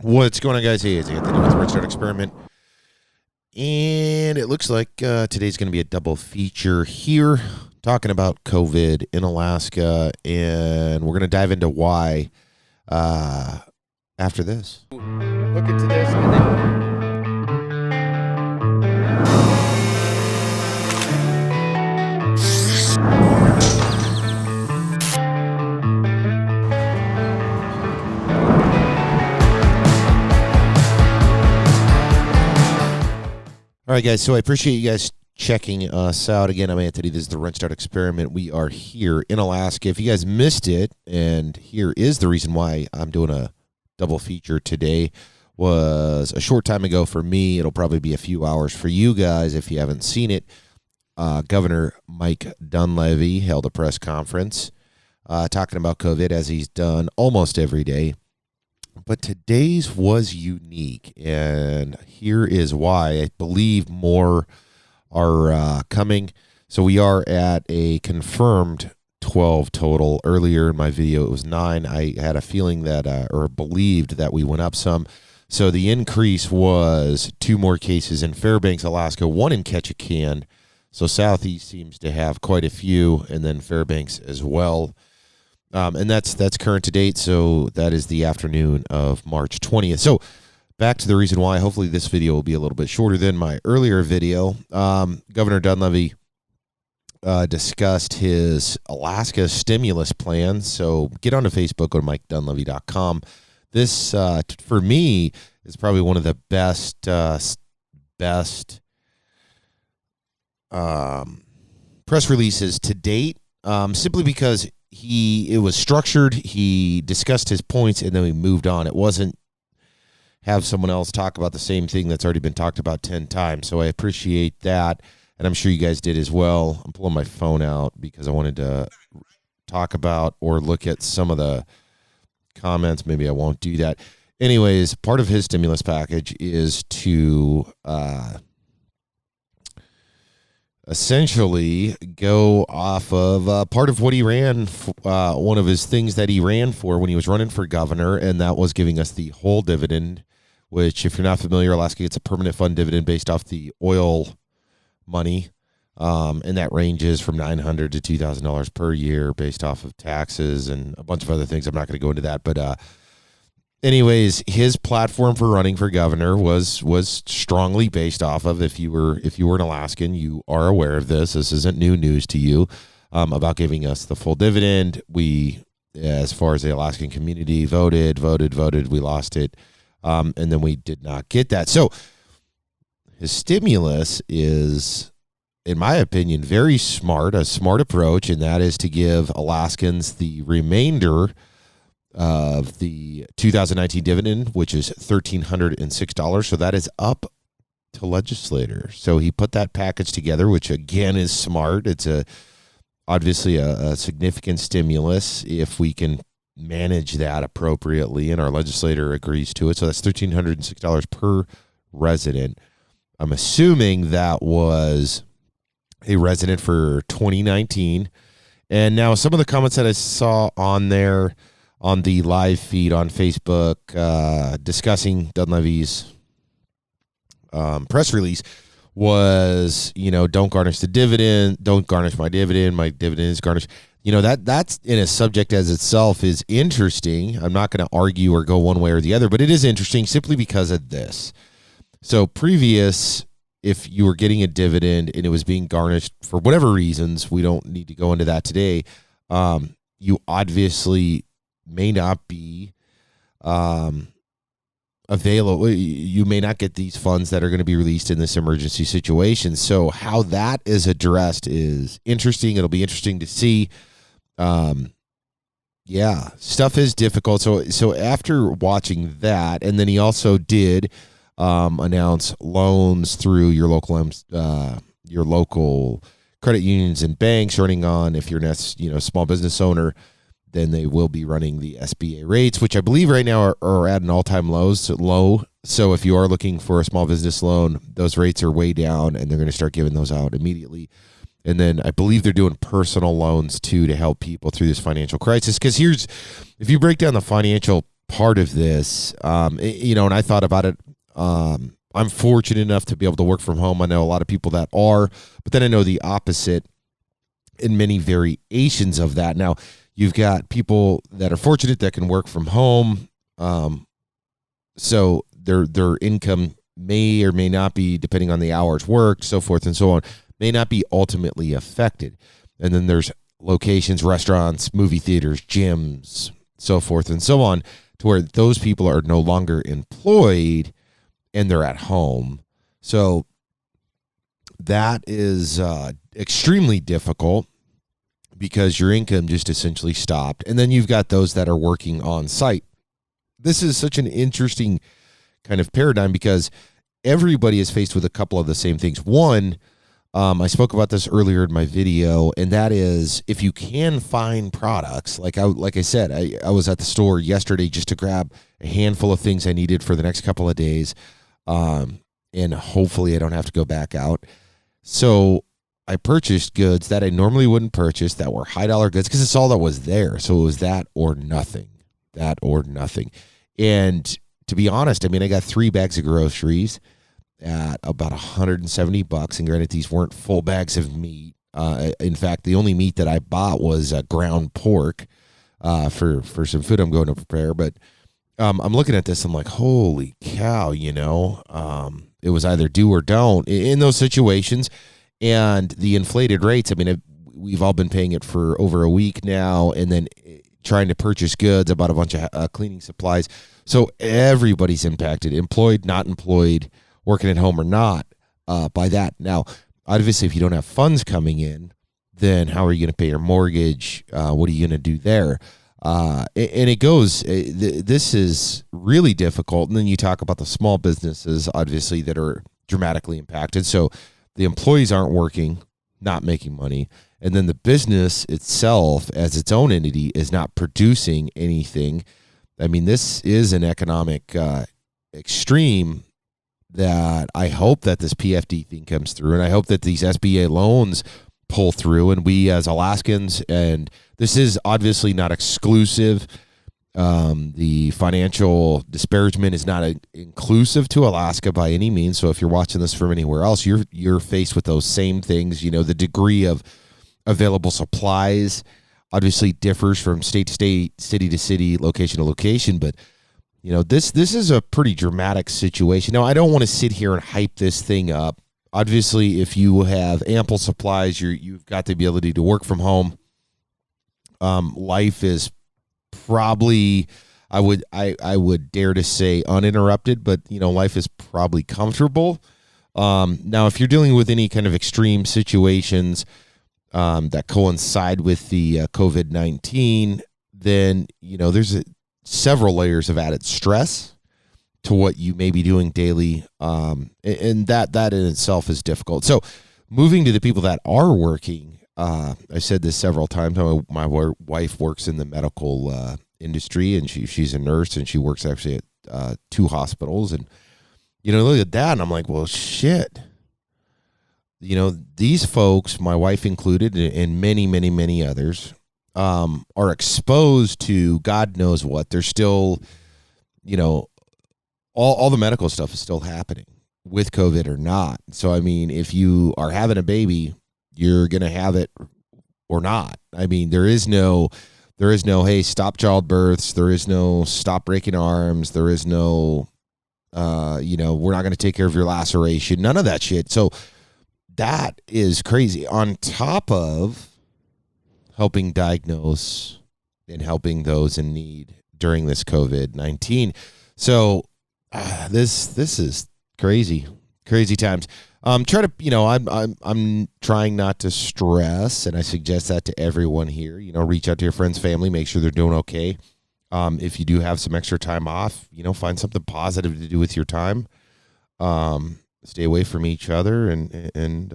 What's going on, guys? Hey, it's Anthony with the Red Start Experiment. And it looks like today's going to be a double feature here, talking about COVID in Alaska. And we're going to dive into why after this. Look into this. And then all right, guys, so I appreciate you guys checking us out. Again, I'm Anthony. This is the Rent Start Experiment. We are here in Alaska. If you guys missed it, and here is the reason why I'm doing a double feature today, was a short time ago for me. It'll probably be a few hours for you guys if you haven't seen it. Governor Mike Dunleavy held a press conference talking about COVID, as he's done almost every day. But today's was unique, and here is why. I believe more are coming. So we are at a confirmed 12 total. Earlier in my video, it was 9. I had a feeling that, or believed that we went up some. So the increase was 2 more cases in Fairbanks, Alaska, 1 in Ketchikan. So Southeast seems to have quite a few, and then Fairbanks as well. And that's current to date, so that is the afternoon of March 20th. So back to the reason why. Hopefully this video will be a little bit shorter than my earlier video. Governor Dunleavy discussed his Alaska stimulus plan. So get onto Facebook, go to MikeDunleavy.com. This, for me, is probably one of the best press releases to date, simply because it was structured. He discussed his points, and then we moved on. It wasn't have someone else talk about the same thing that's already been talked about 10 times. So I appreciate that, and I'm sure you guys did as well. I'm pulling my phone out because I wanted to talk about or look at some of the comments. Maybe I won't do that. Anyways, part of his stimulus package is to essentially go off of part of what he ran, one of his things that he ran for when he was running for governor, and that was giving us the whole dividend, which, if you're not familiar, Alaska gets a permanent fund dividend based off the oil money, and that ranges from $900 to $2,000 per year based off of taxes and a bunch of other things. I'm not going to go into that, but anyways, his platform for running for governor was strongly based off of, if you were an Alaskan, you are aware of this. This isn't new news to you, about giving us the full dividend. We, as far as the Alaskan community, voted. We lost it, and then we did not get that. So his stimulus is, in my opinion, very smart, a smart approach, and that is to give Alaskans the remainder of the 2019 dividend, which is $1,306. So that is up to legislature. So he put that package together, which again is smart. It's obviously a significant stimulus if we can manage that appropriately, and our legislator agrees to it. So that's $1,306 per resident. I'm assuming that was a resident for 2019. And now some of the comments that I saw on there, on the live feed on Facebook, discussing Dunleavy's press release, was, don't garnish the dividend, don't garnish my dividend is garnished. That's in a subject as itself is interesting. I'm not going to argue or go one way or the other, but it is interesting simply because of this. So previous, if you were getting a dividend and it was being garnished for whatever reasons, we don't need to go into that today, you obviously may not be available. You may not get these funds that are going to be released in this emergency situation. So how that is addressed is interesting. It'll be interesting to see. Yeah, stuff is difficult. So after watching that, and then he also did announce loans through your local credit unions and banks running on, if you're a small business owner, then they will be running the SBA rates, which I believe right now are at an all-time low. So if you are looking for a small business loan, those rates are way down, and they're going to start giving those out immediately. And then I believe they're doing personal loans too to help people through this financial crisis. Because if you break down the financial part of this. And I thought about it. I'm fortunate enough to be able to work from home. I know a lot of people that are, but then I know the opposite in many variations of that. Now, you've got people that are fortunate that can work from home. So their income may or may not be, depending on the hours worked, so forth and so on, may not be ultimately affected. And then there's locations, restaurants, movie theaters, gyms, so forth and so on, to where those people are no longer employed and they're at home. So that is extremely difficult because your income just essentially stopped. And then you've got those that are working on site. This is such an interesting kind of paradigm because everybody is faced with a couple of the same things. One, I spoke about this earlier in my video, and that is if you can find products, like I said, I was at the store yesterday just to grab a handful of things I needed for the next couple of days, and hopefully I don't have to go back out. So I purchased goods that I normally wouldn't purchase that were high dollar goods because it's all that was there. So it was that or nothing. And to be honest, I mean, I got 3 bags of groceries at about $170. And granted, these weren't full bags of meat. In fact, the only meat that I bought was ground pork for some food I'm going to prepare. But I'm looking at this, I'm like, holy cow, it was either do or don't in those situations. And the inflated rates, I mean, we've all been paying it for over a week now, and then trying to purchase goods, about a bunch of cleaning supplies. So everybody's impacted, employed, not employed, working at home or not, by that. Now, obviously, if you don't have funds coming in, then how are you going to pay your mortgage? What are you going to do there? And it goes, this is really difficult. And then you talk about the small businesses, obviously, that are dramatically impacted. So the employees aren't working, not making money. And then the business itself, as its own entity, is not producing anything. I mean, this is an economic extreme that I hope that this PFD thing comes through. And I hope that these SBA loans pull through. And we as Alaskans, and this is obviously not exclusive. The financial disparagement is not inclusive to Alaska by any means. So if you're watching this from anywhere else, you're faced with those same things. The degree of available supplies obviously differs from state to state, city to city, location to location. But this is a pretty dramatic situation. Now, I don't want to sit here and hype this thing up. Obviously, if you have ample supplies, you've got the ability to work from home. Life is probably, I would dare to say, uninterrupted, but life is probably comfortable. Now, if you're dealing with any kind of extreme situations that coincide with the COVID-19, then there's several layers of added stress to what you may be doing daily, and that in itself is difficult. So, moving to the people that are working, I said this several times. My wife works in the medical industry, and she's a nurse, and she works actually at 2 hospitals. And look at that, and I'm like, well, shit. These folks, my wife included, and many, many, many others, are exposed to God knows what. They're still, all the medical stuff is still happening with COVID or not. So, I mean, if you are having a baby, you're going to have it or not. I mean, there is no, hey, stop childbirths. There is no stop breaking arms. There is no, we're not going to take care of your laceration. None of that shit. So that is crazy. On top of helping diagnose and helping those in need during this COVID-19. So this is crazy times. I'm trying not to stress, and I suggest that to everyone here. Reach out to your friends, family, make sure they're doing okay. If you do have some extra time off, find something positive to do with your time. Stay away from each other, and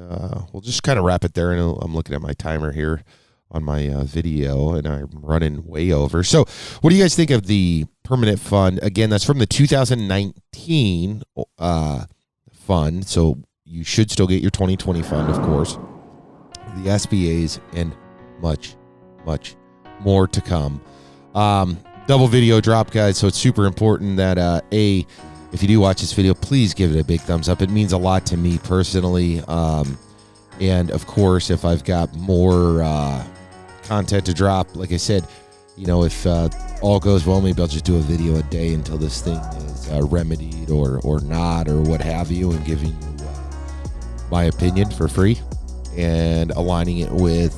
we'll just kind of wrap it there. And I'm looking at my timer here on my video, and I'm running way over. So what do you guys think of the permanent fund? Again, that's from the 2019 fund, so you should still get your 2020 fund, of course. The SBAs and much, much more to come. double video drop, guys. So it's super important that if you do watch this video, please give it a big thumbs up. It means a lot to me personally. And of course, if I've got more content to drop, like I said, you know, if all goes well, maybe I'll just do a video a day until this thing is remedied or not, or what have you, and giving you my opinion for free and aligning it with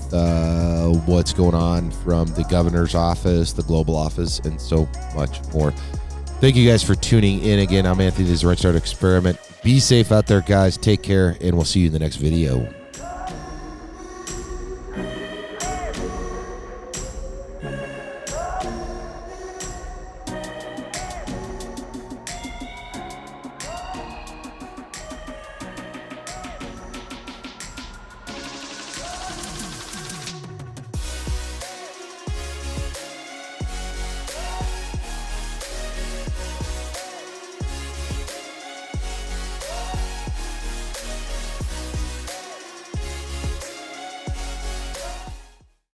what's going on from the governor's office, the global office, and so much more. Thank you guys for tuning in again. I'm Anthony. This is the Red Start Experiment. Be safe out there, guys. Take care, and we'll see you in the next video.